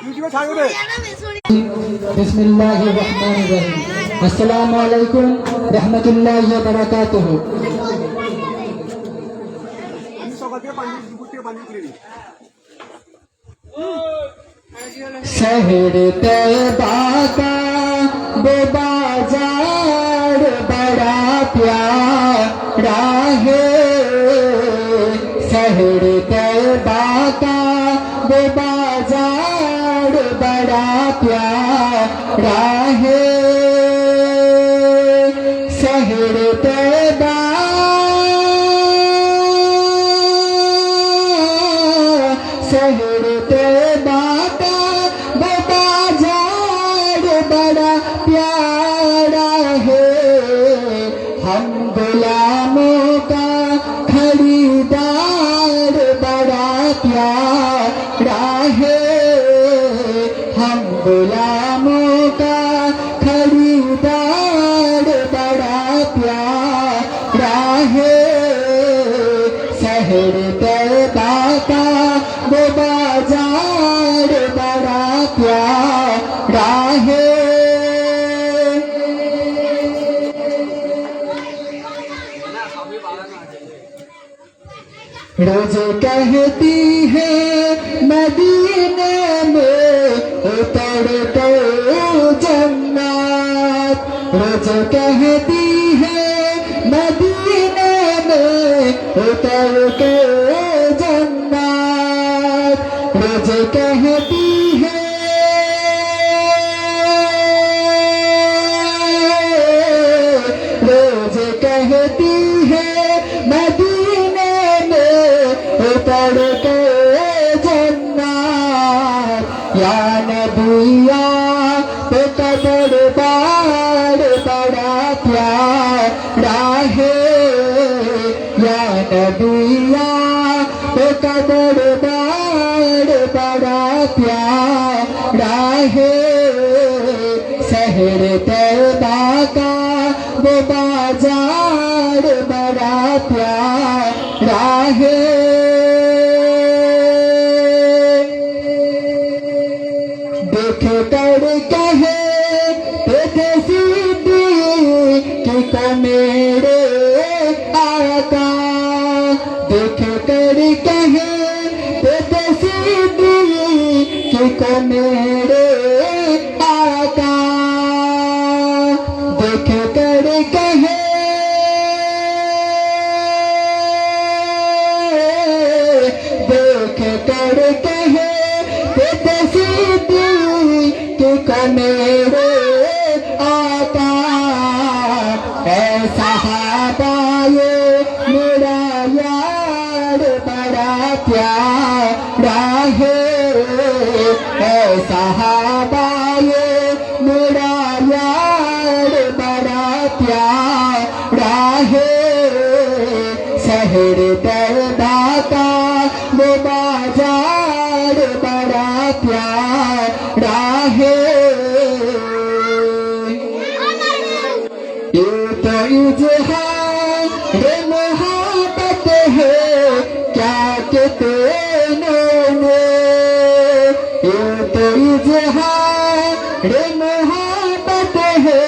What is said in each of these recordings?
बिस्मिल्लाहिर्रहमानिर्रहीम। अस्सलामु अलैकुम रहमतुल्लाहि व बरकातुहू। शहर तैयबा का वो बाजार बड़ा प्यारा है। शहर तैयबा का वो बाजार बड़ा प्यारा है। शहर तैयबा शहर तैयबा का वो बाजार बड़ा प्यारा है। हम गुलामों का खरीदार बड़ा प्यारा है। हम गुलामों का खरीदार बड़ा प्यारा है। शहर तैयबा का वो बाजार बड़ा प्यारा है। रोज कहती है मदीने में उतर तो जन्नत। रोज कहती है मदीने में उतर के जन्नत। रोज कहती है रोज कहती है मदीने में उतर के जन्नत। या नबिया तो कब्र बार बड़ा प्यारा है। या नबिया तो कब्र बार बड़ा प्यारा है। शहर तैयबा का वो बाजार बड़ा प्यारा है। देख कर कहे थे सिद्दीक़ को मेरे आका। देख कर कहे थे सिद्दीक़ को मेरे आका। देख कर कहे देख कर कहे थे सिद्दीक़ को मेरे आका। ऐ सहाबाए मेरा यार बड़ा प्यारा है। ऐ सहाबाए मेरा यार बड़ा प्यारा है। शहर तैयबा का वो बाजार बड़ा प्यारा है। ये तो इज़हार मोहब्बत है क्या कितनों में। ये तो इज़हार मोहब्बत है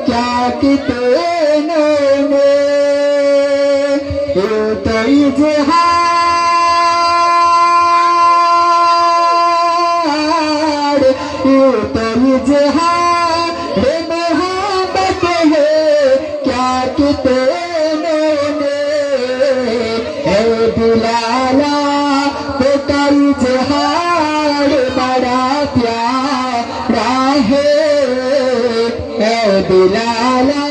क्या कितनों में। ये तो इज़हार मोहब्बत है क्या कितनों में। ऐ बिलाला तो का इज़हार बड़ा प्यारा है। ऐ बिलाला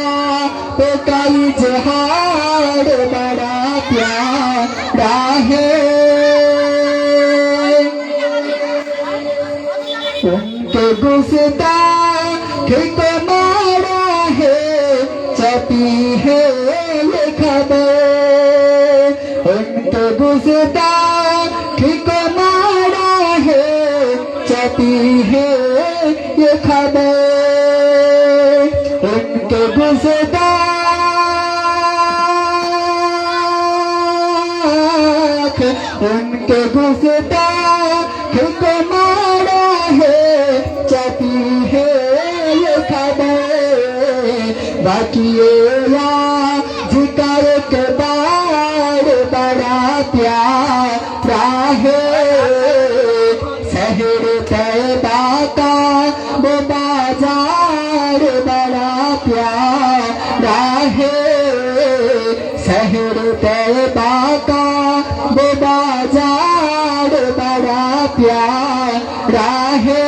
तो का इज़हार बड़ा प्यारा है। उनके गुस्ताखी को मारा है छपी है ये खबर। उनके गुस्ताखी को मारा है छपी है ये खबर। उनके गुस्ताख उनके गुस्ताख को मारा बाकी जिक्र के बार बड़ा प्यारा है शहर तैबा का वो बाजार बड़ा प्यारा है शहर तैबा का वो बाजार बड़ा प्यारा है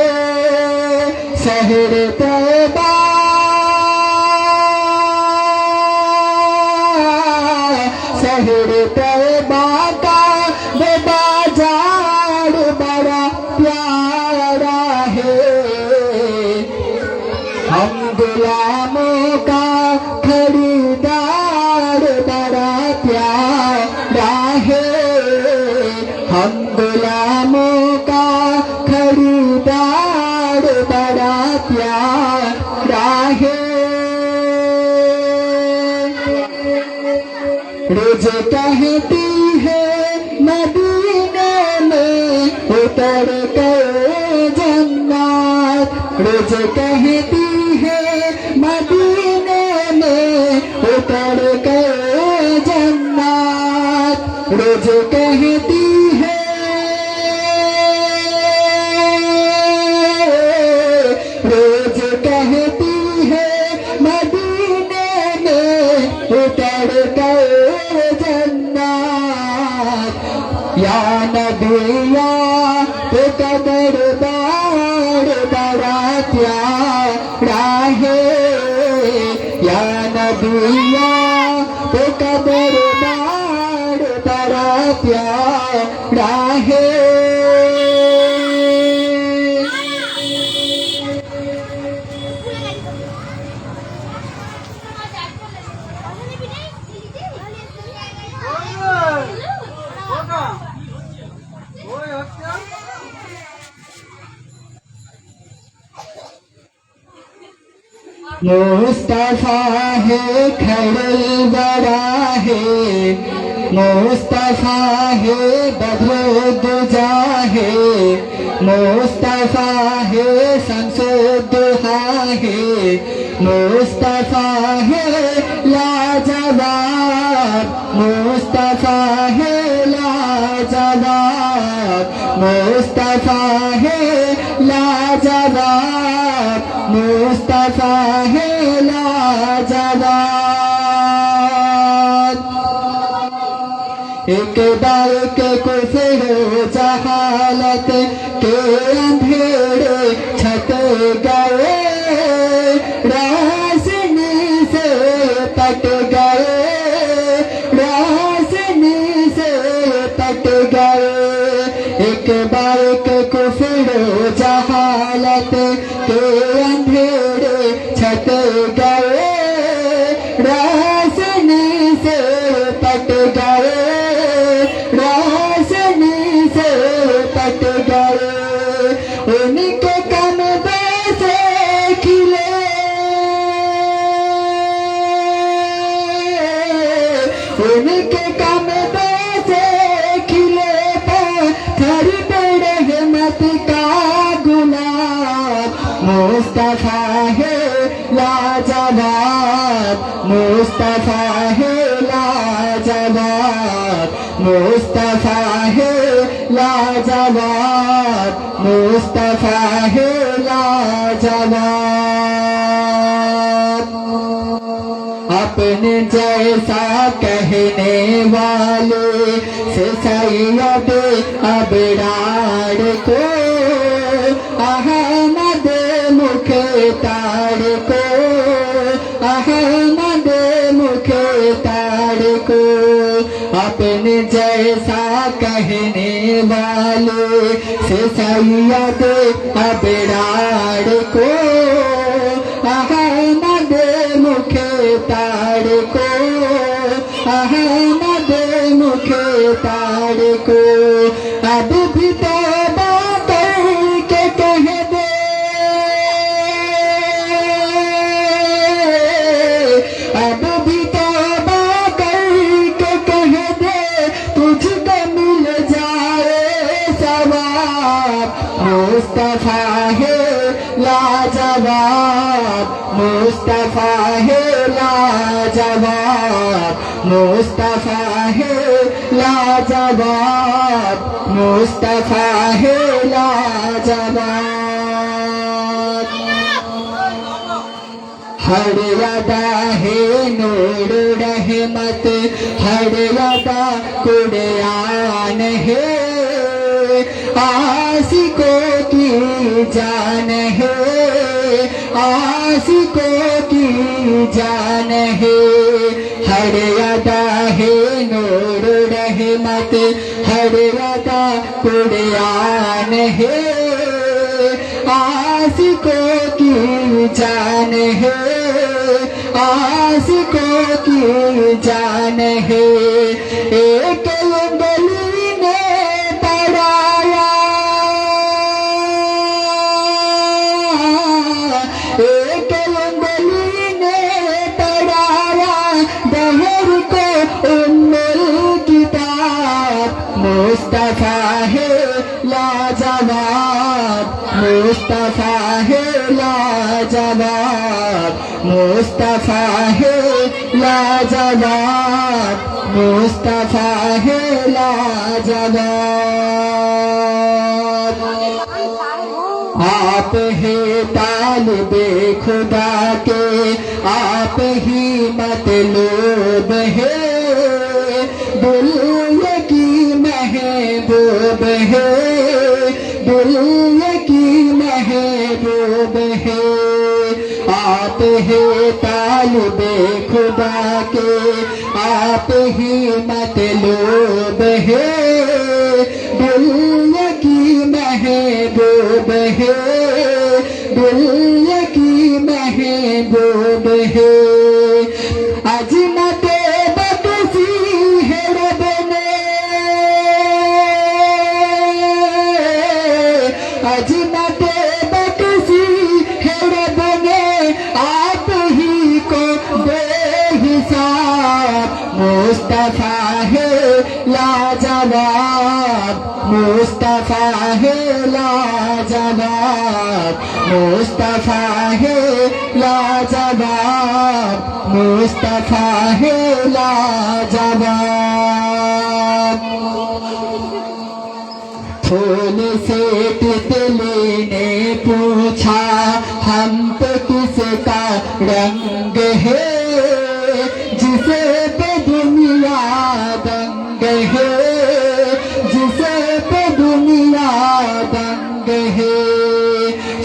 शहर तैबा शहर तैबा का वो बाजार बड़ा प्यारा है हम गुलामों का खरीदार बड़ा प्यारा है हम गुलामों का खरीदार बड़ा प्यारा है रोज कहती है मदीने में उतर गए जन्नत रोज कहती है मदीने में उतर गए जन्नत रोज कहती है रोज कहती है मदीने में उतर गए या नबिया तो कदर बार बड़ा प्यारा है या नबिया तो कदर बार बड़ा प्यारा है मुस्तफा है खड़ल बड़ा है मुस्तफा है बद्रुद्दुजा है मुस्तफा है शम्सुद्दुहा है मुस्तफा है लाजवाब मुस्तफा है लाजवाब मुस्तफा है लाजवाब मुस्तफा है लाजवाब एक बार के कुफर जहालत के अंधेरे छट गए रोशनी से पट गए रोशनी से पट गए एक बार के कुफर जहालत के अंधेरे छट गए रोशनी से पट गए रोशनी से पट गए उनके कमबे से खिले उनके कमबे से खिले पत्थर पे रहमत का गुलाब मुस्तफा है लाजवाब मुस्तफा है लाजवाब मुस्तफा है लाजवाब मुस्तफा है लाजवाब अपने जैसा कहने वाले से सैयद अबरार को अहमद मुख्तार को अहमद मुख्तार को अपने जैसा कहने वाले से सैयद अबरार को अहमद मुख्तार को अहमद मुख्तार को अब भी तौबा करके कह दे अब भी तौबा करके कह दे तुझको मिल जाए सवाब मुस्तफा है लाजवाब मुस्तफा है लाजवाब मुस्तफा है लाजवाब मुस्तफा है लाजवाब हर अदा है नूर रहमत हर अदा कुरान है आशिकों की जान है आशिकों की जान है हर अदा है नूर रहमत हर अदा कुरान है आशिकों की जान है आशिकों की जान है एक उंगली ने पढ़ाया एक उंगली ने पढ़ाया दहर को उम्मुल किताब मुस्तफा है लाजवाब मुस्तफा है लाजवाब मुस्तफा है लाजवाब मुस्तफा है लाजवाब आप है तालिबे खुदा के आप ही मतलूब है दुनिया की महबूब है दुनिया की महबूब है आप है तालिबे खुदा के आप ही मतलूब है दुनिया की महबूब है दुनिया की महबूब है अजमते बकसी है रब ने अजमते बकसी है रब ने आप ही को बेहिसाब मुस्तफा है लाजवाब मुस्तफा है लाजवाब मुस्तफा है लाजवाब मुस्तफा है लाजवाब फूल से तितली ने पूछा हम पे किसका रंग है जिसे पे दुनिया दंग है जिसे पे दुनिया दंग है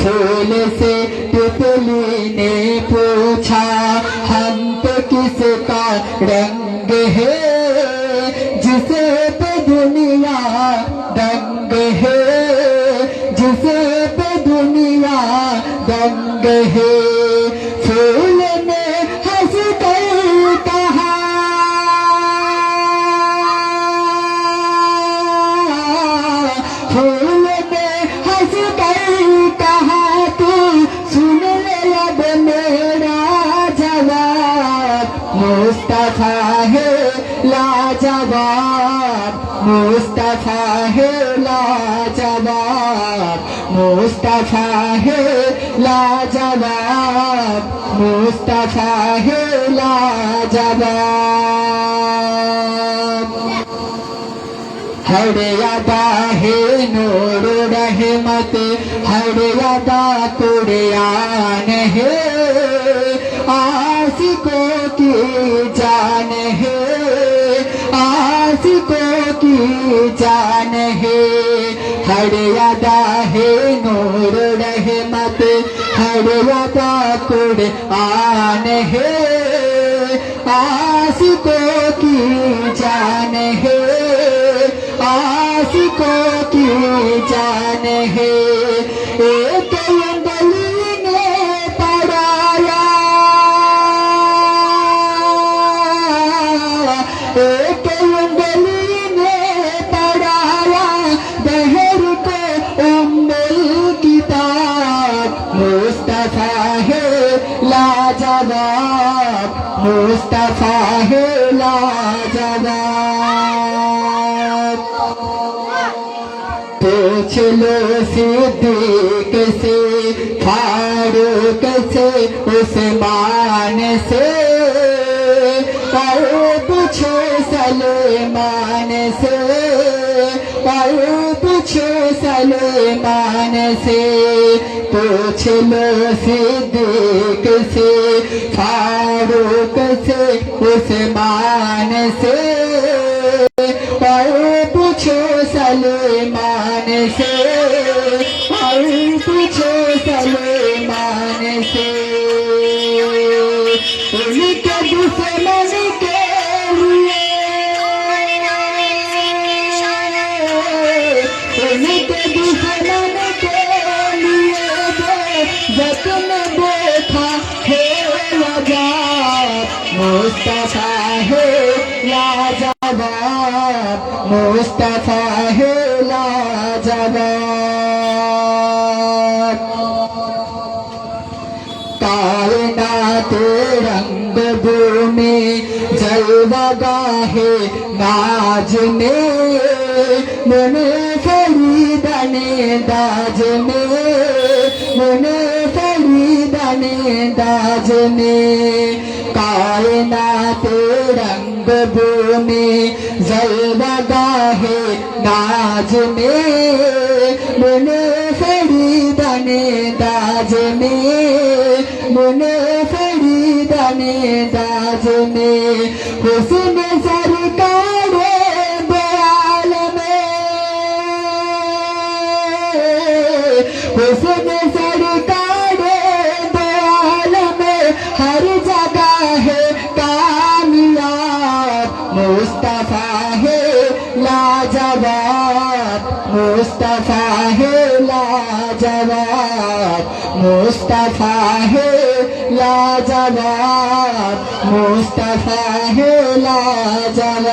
फूल से तितली ने पूछा हम पे किसका रंग है जिसे पे दुनिया दंग है जिसे पे दुनिया दंग है फूल ने हंस कर कहा फूल ने हंस कर कहा तू सुन ले अब मेरा जवाब मुस्तफा है लाजवाब मुस्तफा है लाजवाब मुस्तफा है लाजवाब मुस्तफा है लाजवाब हर अदा है नूर रहमत हर अदा कुरान है आशिकों की जान है आशिकों की जान है हर अदा है नूर रहमत हर अदा कुरान है आशिकों की जान है आशिकों की जान है एक उंगली ने पढ़ाया एक उंगली ने पढ़ाया दहर को उम्मुल किताब मुस्तफा है लाजवाब मुस्तफा है लाजवाब पूछ लो सिद्दीक से फारूक से उस्मान से और पूछो सलेमान से और पूछो सलेमान से पूछ लो सिद्दीक से फारूक से उस्मान से और पूछो सलेमान से और पूछो सलेमान से उनके दुश्मन के लिए उनके दुश्मन के लिए जख्म देखा है लाजवाब मुस्तफा है लाजवाब मुस्तफा है लाजवाब कायनात रंग भूमि जलवगाहे नाज में मुने फरीदने दाज में मुने फरीदने दाज में कायनात रंग भूमि जलवगाहे नाज में मुने फरीदने दाज में मुने फरीदने दाज में हुस्न सरकार बयाल में हुस्न सरकार बयाल में हर जगह है कामयाब मुस्तफा है लाजवाब मुस्तफा है लाजवाब मुस्तफा है लाजवाब मुस्तफा है लाजवाब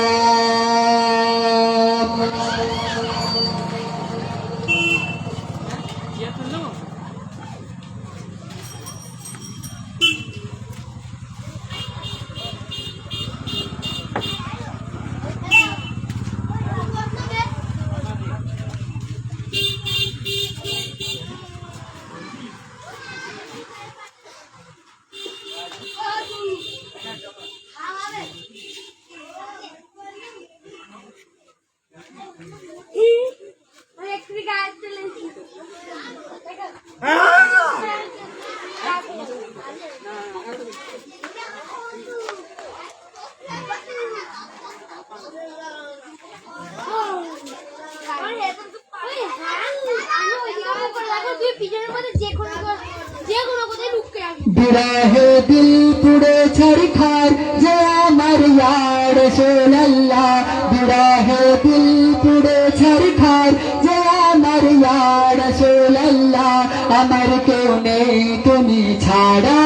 बिराहे दिल पुड़े छरखार जे अमर या रसूल अल्लाह बिराहे दिल पुड़े छरखार जे अमर या रसूल अल्लाह अमर क्यों नहीं तुम्हें छाड़ा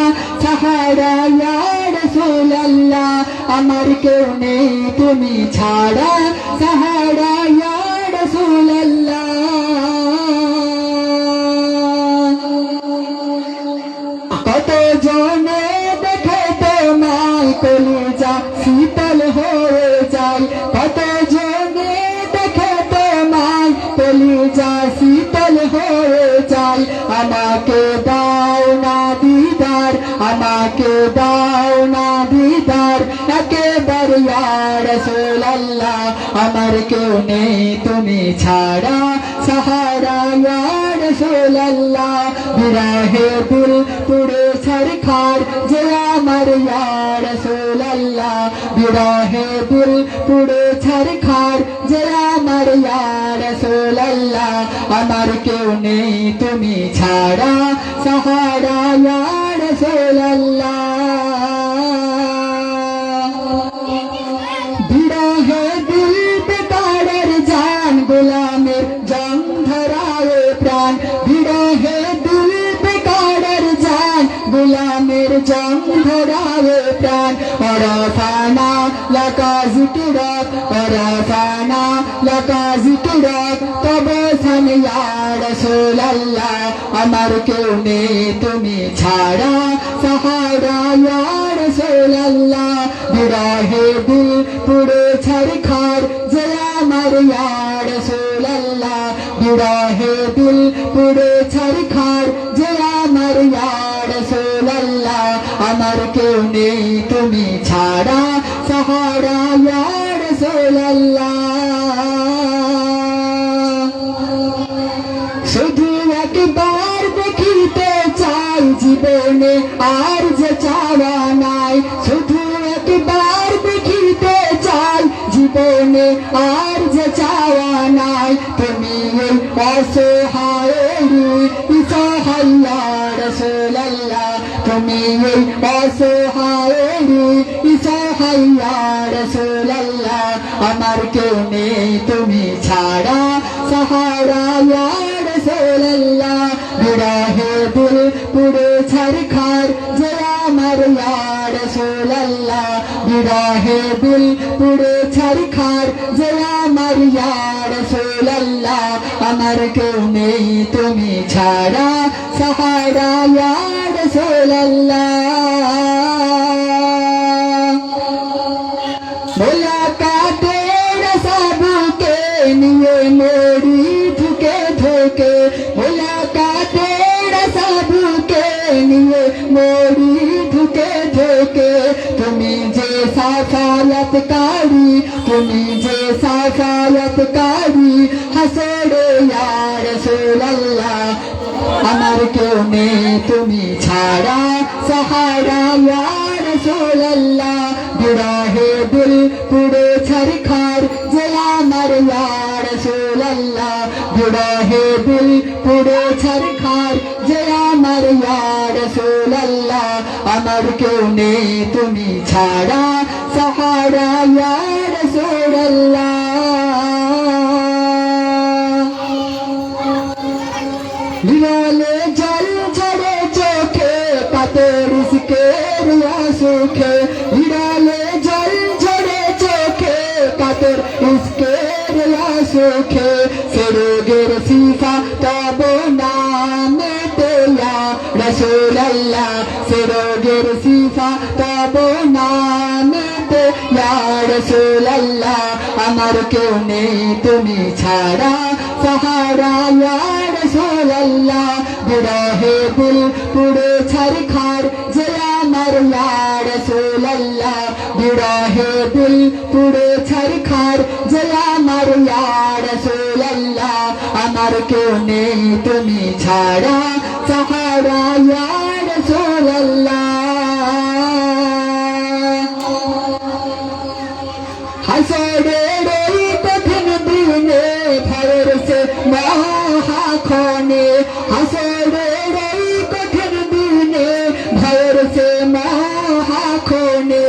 सहारा या रसूल अल्लाह अमर क्यों नहीं तुम्हें छाड़ा सहारा या रसूल अल्लाह कत जने देखे तो माय कलिजा शीतल हो जाए कत जने देखे तो माय कलिजा शीतल हो जाए আমাকে দাও না দিদার আমাকে দাও না দিদার একেবারে ইয়া রাসূলুল্লাহ আমার কেউ নেই তুমি ছাড়া সাহারা ইয়া রাসূলুল্লাহ বিরহে দিল পুড়ে ছরখার যে আমার ইয়া রাসূলুল্লাহ বিরহে দিল পুড়ে ছরখার যে আমার ইয়া রাসূলুল্লাহ আমার কেউ নেই তুমি ছাড়া সাহারা ইয়া রাসূলুল্লাহ বিরহে দিল বেকারের জান গোলামের জং ধরায়ে প্রাণ বিরহে দিল বেকারের জান গোলামের জং ধরায়ে প্রাণ ওরাফানা লাকা জিকিরাত ওরাফানা লাকা জিকিরাত তবে ইয়া রাসূলুল্লাহ আমার কেউ নেই তুমি ছাড়া সাহারা ইয়া রাসূলুল্লাহ বিরহে দিল পুড়ে ছরখার যে আমার ইয়া রাসূলুল্লাহ बुरा है दिल पुड़े छरखार जे আমার ইয়া রাসূলুল্লাহ আমার কেউ নেই তুমি ছাড়া সাহারা ইয়া রাসূলুল্লাহ শুধু একবার দেখিতে চাই জীবনে আর যে চাওয়া নাই শুধু একবার দেখিতে চাই জীবনে আর যে চাওয়া নাই তুমি এই অসহায়েরই সহায় ইয়া রাসূলুল্লাহ তুমি এই অসহায়েরই সহায় ইয়া রাসূলুল্লাহ আমার কেউ নেই তুমি ছাড়া সাহারা ইয়া রাসূলুল্লাহ বিরহে দিল পুড়ে ছারখার যে আমার ইয়া রাসূলুল্লাহ বিরহে দিল পুড়ে ছারখার যে আমার ইয়া রাসূলুল্লাহ আমার কেউ নেই তুমি ছাড়া সাহারা ইয়া রাসূলুল্লাহ মুলাকাতের সবকে নিয়ে মোরি ধুকে ধুকে মুলাকাতের সবকে নিয়ে মোরি ধুকে ধুকে তুমি যে সাফায়াতকারী তুমি যে সাফায়াতকারী হাসরে ইয়া রাসূলুল্লাহ আমার কেউ নেই তুমি ছাড়া সাহারা ইয়া রাসূলুল্লাহ বিরহে দিল পুড়ে ছারখার যে আমার ইয়া রাসূলুল্লাহ বিরহে দিল পুড়ে ছারখার যে আমার ইয়া রাসূলুল্লাহ আমার কেউ নেই তুমি ছাড়া সাহারা ইয়া রাসূলুল্লাহ বিরলে জল ঝরে চোখে পাতের ইশকের সুখে বিরলে জল ঝরে চোখে পাতের ইশকের সুখে ফেরোগের সিফা তব নামেতে ইয়া রাসূলুল্লাহ ফেরোগের সিফা তব নামেতে ইয়া রাসূলুল্লাহ আমার কেউ নেই তুমি ছাড়া সাহারা ইয়া রাসূলুল্লাহ বিরহে দিল পুড়ে ছারখার যে আমার ইয়া রাসূলুল্লাহ বিরহে দিল পুড়ে ছারখার যে আমার ইয়া রাসূলুল্লাহ আমার কেউ নেই তুমি ছাড়া সাহারা ইয়া রাসূলুল্লাহ হাসরের এই কঠিন দিনে ভয়ের সে মহাক্ষণে হাসরের এই কঠিন দিনে ভয়ের সে মহাক্ষণে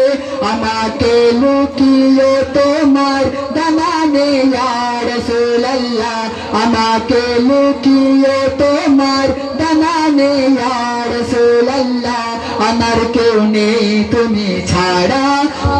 আমাকে লুকিয়ে তোমার দামানে ইয়া রাসূলুল্লাহ আমাকে লুকিয়ে তোমার দামানে ইয়া রাসূলুল্লাহ আমার কেউ নেই তুমি ছাড়া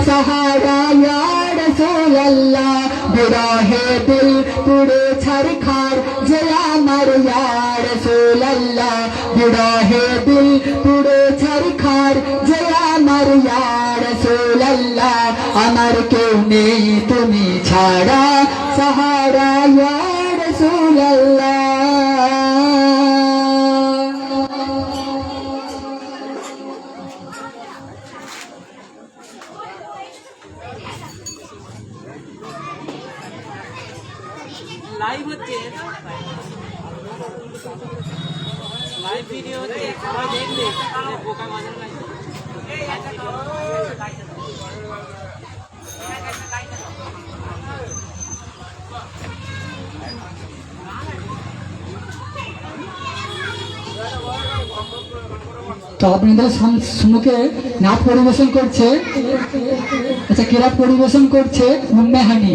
সাহারা ইয়া রাসূলুল্লাহ বিরহে দিল পুড়ে ছারখার যে আমার ইয়া রাসূলুল্লাহ বিরহে দিল পুড়ে ছারখার যে আমার ইয়া রাসূলুল্লাহ আমার কেউ নেই তুমি ছাড়া সাহারা ইয়া রাসূলুল্লাহ লাইভ হচ্ছে লাইভ ভিডিও হচ্ছে সবাই দেখবে বোকা মাঝে তো আপনাদের সম্মুখে নাচ পরিবেশন করছে আচ্ছা কেরাত পরিবেশন করছে উম্মে হানি